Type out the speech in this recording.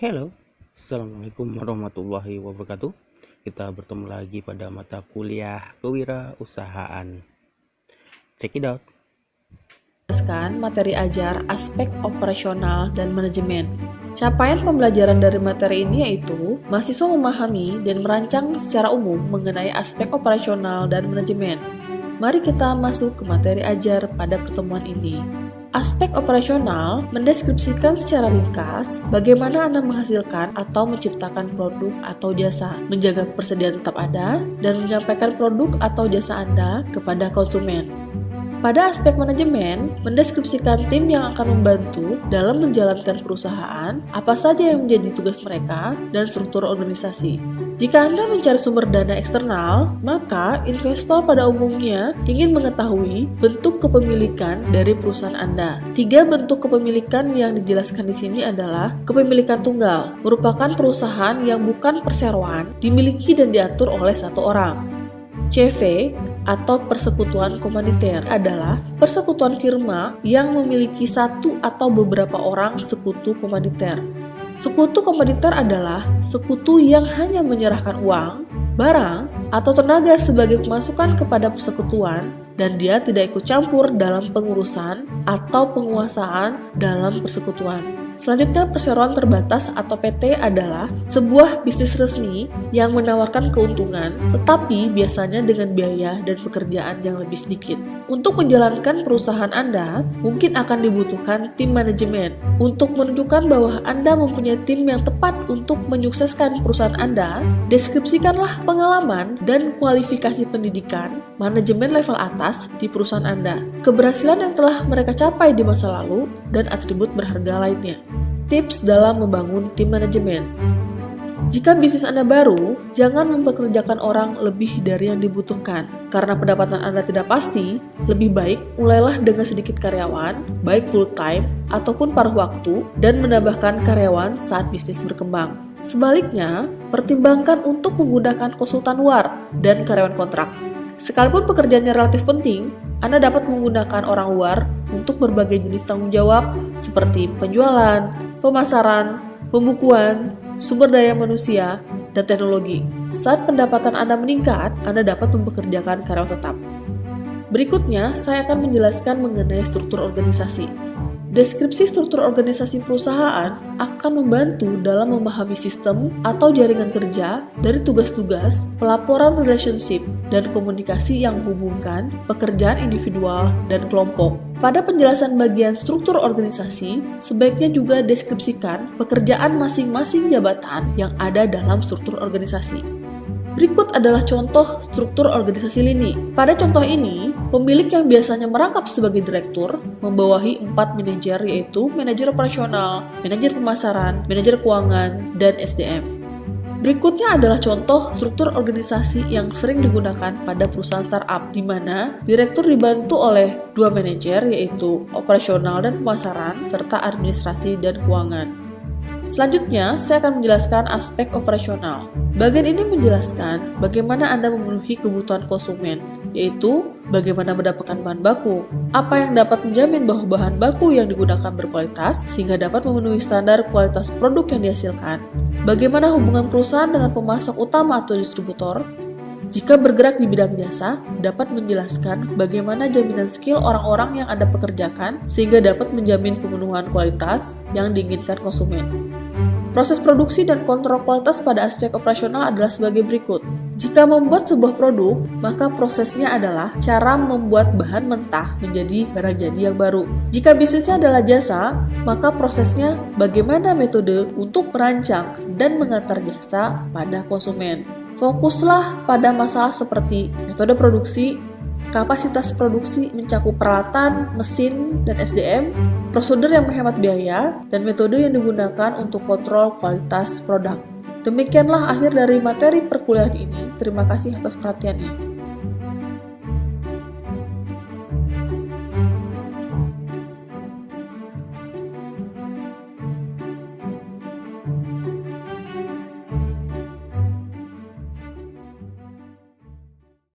Hello, Assalamualaikum warahmatullahi wabarakatuh. Kita bertemu lagi pada mata kuliah kewirausahaan. Check it out. Jelaskan materi ajar aspek operasional dan manajemen. Capaian pembelajaran dari materi ini yaitu mahasiswa memahami dan merancang secara umum mengenai aspek operasional dan manajemen. Mari kita masuk ke materi ajar pada pertemuan ini. Aspek operasional mendeskripsikan secara ringkas bagaimana Anda menghasilkan atau menciptakan produk atau jasa, menjaga persediaan tetap ada, dan menyampaikan produk atau jasa Anda kepada konsumen. Pada aspek manajemen, mendeskripsikan tim yang akan membantu dalam menjalankan perusahaan, apa saja yang menjadi tugas mereka, dan struktur organisasi. Jika Anda mencari sumber dana eksternal, maka investor pada umumnya ingin mengetahui bentuk kepemilikan dari perusahaan Anda. 3 bentuk kepemilikan yang dijelaskan di sini adalah kepemilikan tunggal, merupakan perusahaan yang bukan perseroan, dimiliki dan diatur oleh satu orang. CV atau persekutuan komaniter adalah persekutuan firma yang memiliki satu atau beberapa orang sekutu komaniter. Sekutu komaniter adalah sekutu yang hanya menyerahkan uang, barang, atau tenaga sebagai pemasukan kepada persekutuan dan dia tidak ikut campur dalam pengurusan atau penguasaan dalam persekutuan. Selanjutnya, perseroan terbatas atau PT adalah sebuah bisnis resmi yang menawarkan keuntungan, tetapi biasanya dengan biaya dan pekerjaan yang lebih sedikit. Untuk menjalankan perusahaan Anda, mungkin akan dibutuhkan tim manajemen. Untuk menunjukkan bahwa Anda mempunyai tim yang tepat untuk menyukseskan perusahaan Anda, deskripsikanlah pengalaman dan kualifikasi pendidikan manajemen level atas di perusahaan Anda, keberhasilan yang telah mereka capai di masa lalu, dan atribut berharga lainnya. Tips dalam membangun tim manajemen. Jika bisnis Anda baru, jangan mempekerjakan orang lebih dari yang dibutuhkan. Karena pendapatan Anda tidak pasti, lebih baik mulailah dengan sedikit karyawan, baik full time ataupun paruh waktu, dan menambahkan karyawan saat bisnis berkembang. Sebaliknya, pertimbangkan untuk menggunakan konsultan luar dan karyawan kontrak. Sekalipun pekerjaannya relatif penting, Anda dapat menggunakan orang luar untuk berbagai jenis tanggung jawab seperti penjualan, pemasaran, pembukuan, sumber daya manusia, dan teknologi. Saat pendapatan Anda meningkat, Anda dapat mempekerjakan karyawan tetap. Berikutnya, saya akan menjelaskan mengenai struktur organisasi. Deskripsi struktur organisasi perusahaan akan membantu dalam memahami sistem atau jaringan kerja dari tugas-tugas, pelaporan relationship, dan komunikasi yang menghubungkan pekerjaan individual dan kelompok. Pada penjelasan bagian struktur organisasi, sebaiknya juga deskripsikan pekerjaan masing-masing jabatan yang ada dalam struktur organisasi. Berikut adalah contoh struktur organisasi lini. Pada contoh ini, pemilik yang biasanya merangkap sebagai direktur membawahi 4 manajer, yaitu manajer operasional, manajer pemasaran, manajer keuangan, dan SDM. Berikutnya adalah contoh struktur organisasi yang sering digunakan pada perusahaan startup, di mana direktur dibantu oleh 2 manajer, yaitu operasional dan pemasaran, serta administrasi dan keuangan. Selanjutnya, saya akan menjelaskan aspek operasional. Bagian ini menjelaskan bagaimana Anda memenuhi kebutuhan konsumen, yaitu bagaimana mendapatkan bahan baku, apa yang dapat menjamin bahwa bahan baku yang digunakan berkualitas sehingga dapat memenuhi standar kualitas produk yang dihasilkan, bagaimana hubungan perusahaan dengan pemasok utama atau distributor. Jika bergerak di bidang jasa, dapat menjelaskan bagaimana jaminan skill orang-orang yang Anda pekerjakan sehingga dapat menjamin pemenuhan kualitas yang diinginkan konsumen. Proses produksi dan kontrol kualitas pada aspek operasional adalah sebagai berikut. Jika membuat sebuah produk, maka prosesnya adalah cara membuat bahan mentah menjadi barang jadi yang baru. Jika bisnisnya adalah jasa, maka prosesnya bagaimana metode untuk merancang dan mengantar jasa pada konsumen. Fokuslah pada masalah seperti metode produksi, kapasitas produksi mencakup peralatan, mesin, dan SDM, prosedur yang menghemat biaya, dan metode yang digunakan untuk kontrol kualitas produk. Demikianlah akhir dari materi perkuliahan ini. Terima kasih atas perhatiannya.